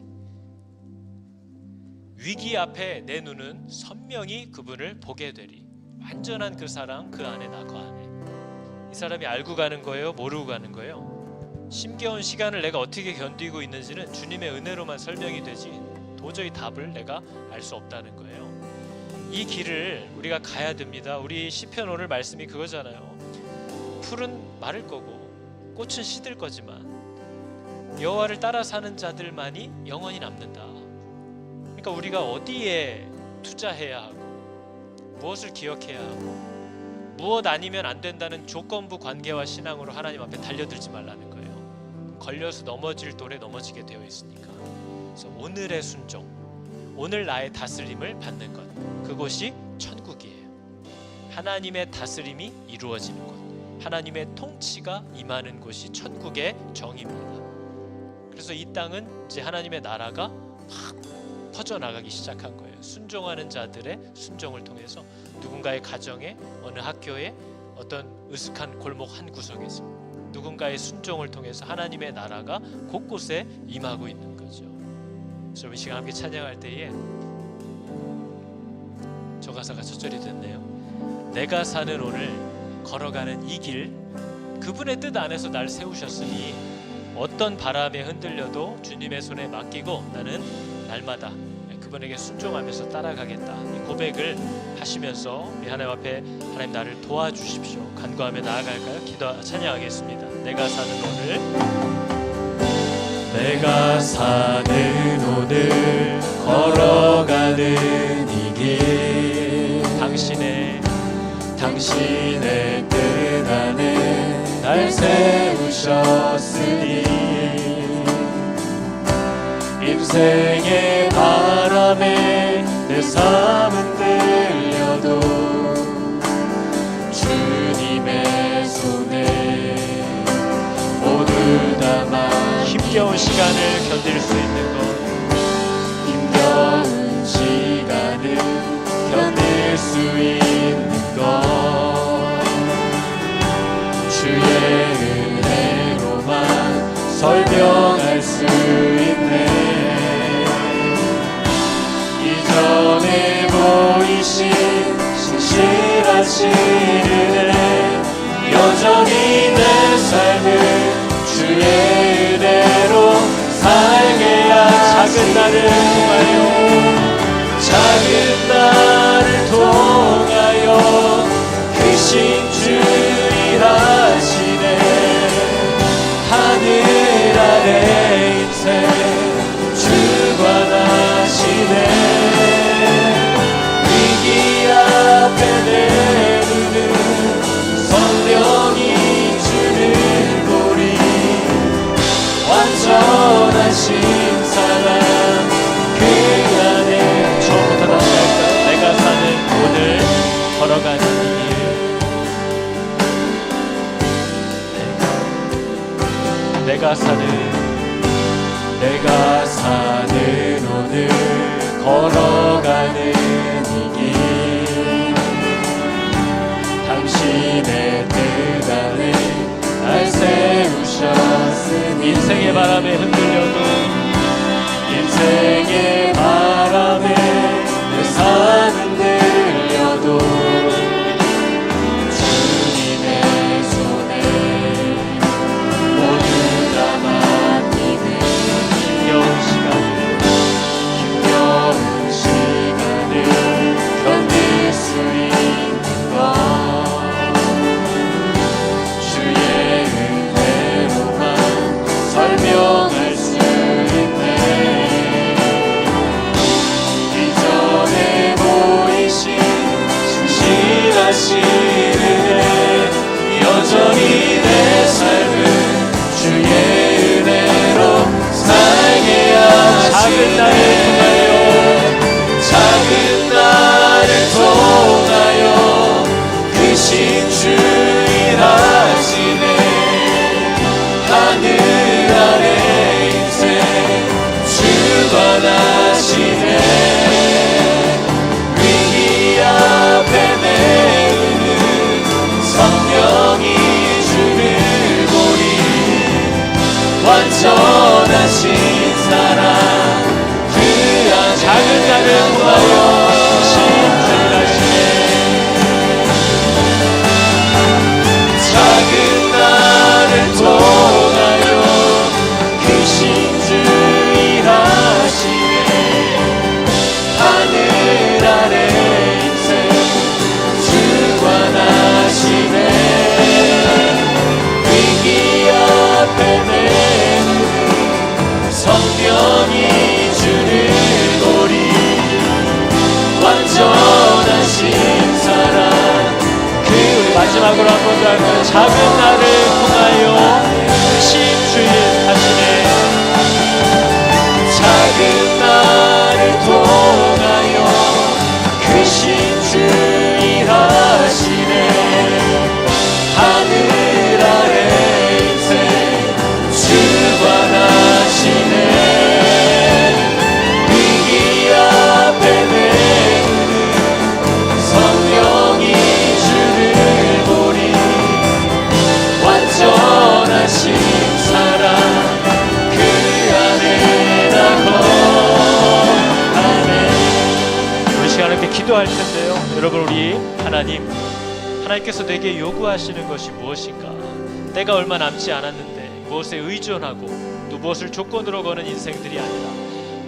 위기 앞에 내 눈은 선명히 그분을 보게 되리. 완전한 그 사랑 그 안에 나 거하네. 이 사람이 알고 가는 거예요? 모르고 가는 거예요? 힘겨운 시간을 내가 어떻게 견디고 있는지는 주님의 은혜로만 설명이 되지 도저히 답을 내가 알 수 없다는 거예요. 이 길을 우리가 가야 됩니다. 우리 시편 오늘 말씀이 그거잖아요. 풀은 마를 거고 꽃은 시들 거지만 여호와를 따라 사는 자들만이 영원히 남는다. 그러니까 우리가 어디에 투자해야 하고 무엇을 기억해야 하고 무엇 아니면 안 된다는 조건부 관계와 신앙으로 하나님 앞에 달려들지 말라는 거예요. 걸려서 넘어질 돌에 넘어지게 되어 있으니까. 그래서 오늘의 순종, 오늘 나의 다스림을 받는 것, 그곳이 천국이에요. 하나님의 다스림이 이루어지는 곳, 하나님의 통치가 임하는 곳이 천국의 정입니다. 그래서 이 땅은 이제 하나님의 나라가 막 퍼져나가기 시작한 거예요. 순종하는 자들의 순종을 통해서 누군가의 가정에, 어느 학교에, 어떤 으슥한 골목 한 구석에서 누군가의 순종을 통해서 하나님의 나라가 곳곳에 임하고 있는 거죠. 그래서 이 시간 함께 찬양할 때에 저 가사가 저절이 됐네요. 내가 사는 오늘 걸어가는 이 길, 그분의 뜻 안에서 날 세우셨으니 어떤 바람에 흔들려도 주님의 손에 맡기고 나는 날마다 그분에게 순종하면서 따라가겠다. 이 고백을 하시면서 우리 하나님 앞에 하나님 나를 도와주십시오. 간구하며 나아갈까요? 찬양하겠습니다. 내가 사는 오늘, 내가 사는 오늘 걸어가는 이 길, 당신의 뜻 안에 날 세우셨으니 인생의 바람에 내 삶은 들려도 주님의 손에 모두 담아. 힘겨운 시간을 견딜 수 있는 것, 힘겨운 시간을 견딜 수 있는 것, 주의 은혜로만 설명할 수 있네. 이전에 보이신 신실하신 은혜 여전히 내 삶을 주의 은혜로 살게 하시네. 작은 나를 통하여 크신 주일하시네. 하늘 아래 인생 주관하시네. 위기 앞에 내 눈은 선명히 주를 보리. 완전하신 사랑 그 안에. 처음부터 다시 할까요? 내가 사는 오늘 걸어가는 내가 사는 오늘 걸어가는 이 길, 당신의 뜻 안에 날 세우셨으니 인생의 바람에 흔들려도 인생의 바람에 내 삶 작은 나를 통하여 작은 나를 통하여 크신 주 일하시네. 하늘 아래 인생 주관하시네. 위기 앞에 매우는 성령이 주를 보리. 완전하신 사랑 그 안에 작은 나를 통하여 신주하시네. 작은 나를 통하여 크신 주 일하시네. 하늘 아래 인생 주관하시네. 위기 앞에 매는 성령이 주를 보리. 완전하신 사랑 그 마지막으로 한 번 더 할까요? 작은 나를 통하여 신주일 하시네. 작은 나를 통하여 크신 주 일하시네. 하늘 아래 인생 주관하시네. 위기 앞에 매는 성령이 주를 보리. 완전하신 사랑 그 안에 나 거하네. 우리 시간 함께 기도할 텐데요. 여러분, 우리 하나님께서 내게 요구하시는 것이 무엇인가? 때가 얼마 남지 않았는데 무엇에 의존하고 또 무엇을 조건으로 거는 인생들이 아니라,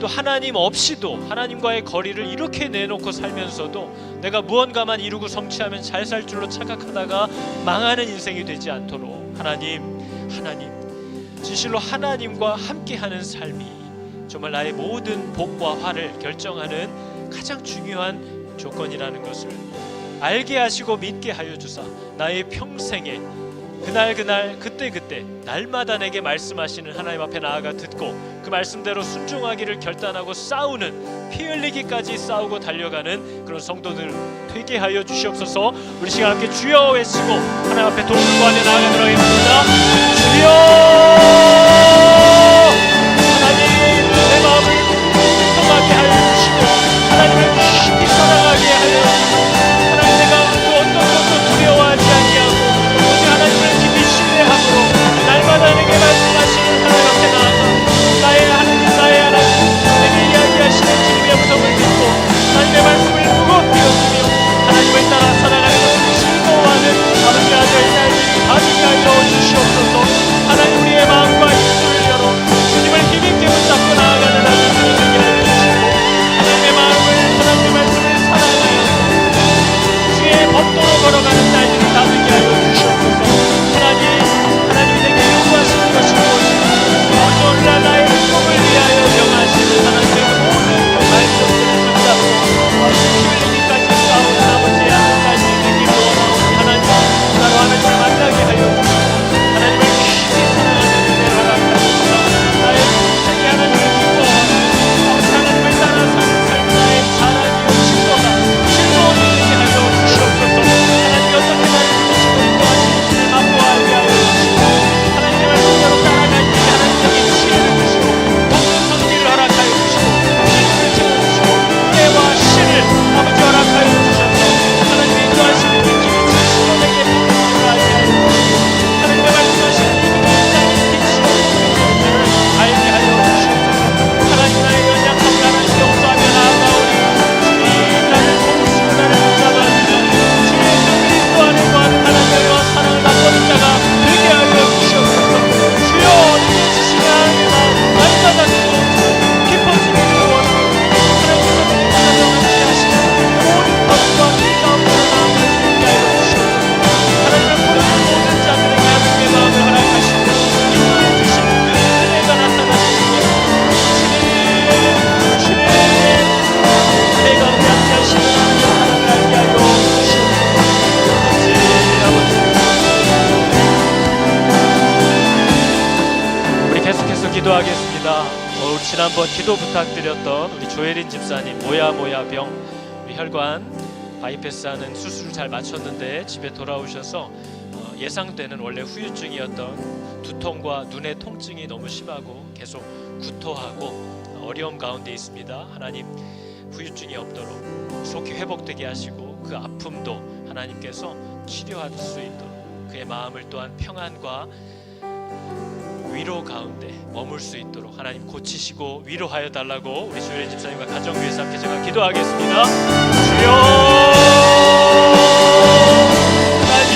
또 하나님 없이도 하나님과의 거리를 이렇게 내놓고 살면서도 내가 무언가만 이루고 성취하면 잘 살 줄로 착각하다가 망하는 인생이 되지 않도록 하나님 진실로 하나님과 함께하는 삶이 정말 나의 모든 복과 화를 결정하는 가장 중요한 조건이라는 것을 알게 하시고 믿게 하여 주사, 나의 평생에 그날 그때 날마다 내게 말씀하시는 하나님 앞에 나아가 듣고 그 말씀대로 순종하기를 결단하고 싸우는, 피 흘리기까지 싸우고 달려가는 그런 성도들 되게 하여 주시옵소서. 우리 시간 함께 주여 외치고 하나님 앞에 도움을 구하며 나아가도록 하겠습니다. 주여! 하나님, 내 마음을 통하게 하여 주시고 하나님을 깊이 사랑하게 하여 주시고, 하나님 내가 그 어떤 것도 두려워하지 않게 하고 오직 하나님을 깊이 신뢰함으로 날마다 내게 말씀하시는 하나님 앞에 나아가 나의 하나님 내게 이야기하시는 주님의 음성을 듣고 하나님의 말씀을 무겁게 여기며 하나님을 따라 살아가는 것을 즐거워하는 아버지 아들 딸들이 다되게 하여 주시옵소서. 하나님, 우리의 마음과 입술을 열어 주님을 힘있게 붙잡고 나아가는 아들들이 되게 하여 주시고, 하나님의 마음을, 하나님의 말씀을 사랑하여 주의 법도로 걸어가는 딸들이 다되게 하여 주시옵소서. 하나님이 내게 요구하시는 것이 무엇인가? 오늘날 나의 행복을 위하여 명하시는 하나님의 모든 그 말씀들을 붙잡고 피 흘리기까지 싸우는 아버지의 아들 딸들이 되기를 원하오니 하나님, 나로 하나님을 만나게 하여 주시고 하나님을 깊이 사랑하는 은혜를 허락하소서. 나의 인생이 하나님을 기뻐하고 아버지 하나님을 따라 사는 삶, 나의 자랑이요 증거가 즐거운 일이 하여 주시옵소서. 하나님, 어떻게 나를 부르시고 인도하시는지를 맛보아하게 하여 주시고 하나님의 말씀대로 따라갈 때 하나님의 지혜를 주시고 모든 성기를 허락하여 주시고 진리를 채워주시고 때와 신을 아버지 허락하여 주셔서 하나님의 인도하시는 이 길을 진실로 내게 보여주시고 알게 하여 주시고 하나님의 말씀하시는 이 길을 인자의 빛이요 은혜를 알게 하여 주시옵소서. 하나님, 나의 연약함을 하나님 용서하며 나아가오니 주님 나를 돕으시고 나를 붙잡아주시고 주의 뜻을 인도하는 것 하나님과 사랑을 맛보는 자가 되게 하여 주시옵소서. 주여, 지시는 하나님과 날마다 깊어지기를 원하고 하나님께서 우리 가정 함께 하시는 모든 것과 이 가운데로 마음을 듣게 하여 주시옵소서. 하나님을 부르는 모든 자들에게 하나님의 마음을 허락하시고 인도해 주시는 그 은혜가 나타나시기를 주님 내 가운데 함께 하시는 하나님의 사랑을 알게 하여 주시옵소서. 아버지 우리 계속해서 기도하겠습니다. 우리 지난번 기도 부탁드렸던 우리 조혜린 집사님 모야병 우리 혈관 바이패스하는 수술을 잘 마쳤는데 집에 돌아오셔서 예상되는 원래 후유증이었던 두통과 눈의 통증이 너무 심하고 계속 구토하고 어려움 가운데 있습니다. 하나님 후유증이 없도록 속히 회복되게 하시고 그 아픔도 하나님께서 치료할 수 있도록 그의 마음을 또한 평안과 위로 가운데 머물 수 있도록 하나님 고치시고 위로하여 달라고 우리 조혜린 집사님과 가정 위해서 함께 제가 기도하겠습니다. 주여 하나님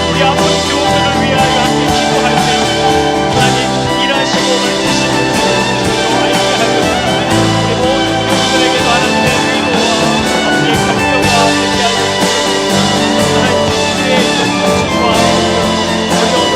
우리 아픈 교우들을 위하여 함께 기도할 때 하나님 일하시고 물리시고 주여 알게 하여 우리 모든 교우들에게도 하나님의 위로와 함께 감격과 함께 하여 하나님 주의 통증과 어려움을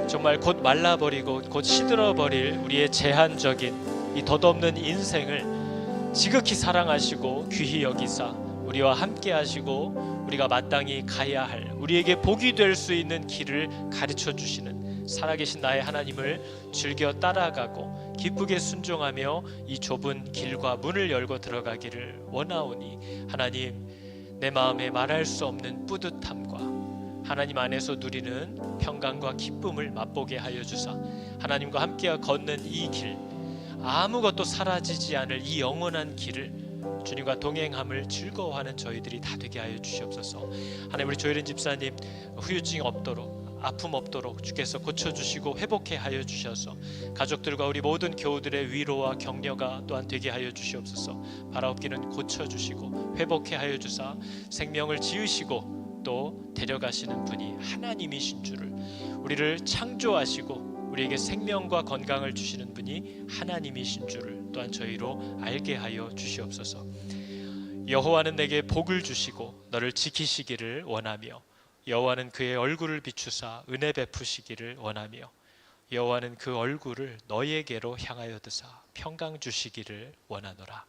정말 곧 말라버리고 곧 시들어버릴 우리의 제한적인 이 덧없는 인생을 지극히 사랑하시고 귀히 여기사 우리와 함께 하시고 우리가 마땅히 가야 할 우리에게 복이 될 수 있는 길을 가르쳐 주시는 살아계신 나의 하나님을 즐겨 따라가고 기쁘게 순종하며 이 좁은 길과 문을 열고 들어가기를 원하오니 하나님 내 마음에 말할 수 없는 뿌듯함과 하나님 안에서 누리는 평강과 기쁨을 맛보게 하여 주사 하나님과 함께 걷는 이 길 아무것도 사라지지 않을 이 영원한 길을 주님과 동행함을 즐거워하는 저희들이 다 되게 하여 주시옵소서. 하나님 우리 조혜린 집사님 후유증 없도록 아픔 없도록 주께서 고쳐주시고 회복해 하여 주셔서 가족들과 우리 모든 교우들의 위로와 격려가 또한 되게 하여 주시옵소서. 바라옵기는 고쳐주시고 회복해 하여 주사 생명을 지으시고 또 데려가시는 분이 하나님이신 줄을 우리를 창조하시고 우리에게 생명과 건강을 주시는 분이 하나님이신 줄을 또한 저희로 알게 하여 주시옵소서. 여호와는 내게 복을 주시고 너를 지키시기를 원하며 여호와는 그의 얼굴을 비추사 은혜 베푸시기를 원하며 여호와는 그 얼굴을 너희에게로 향하여 드사 평강 주시기를 원하노라.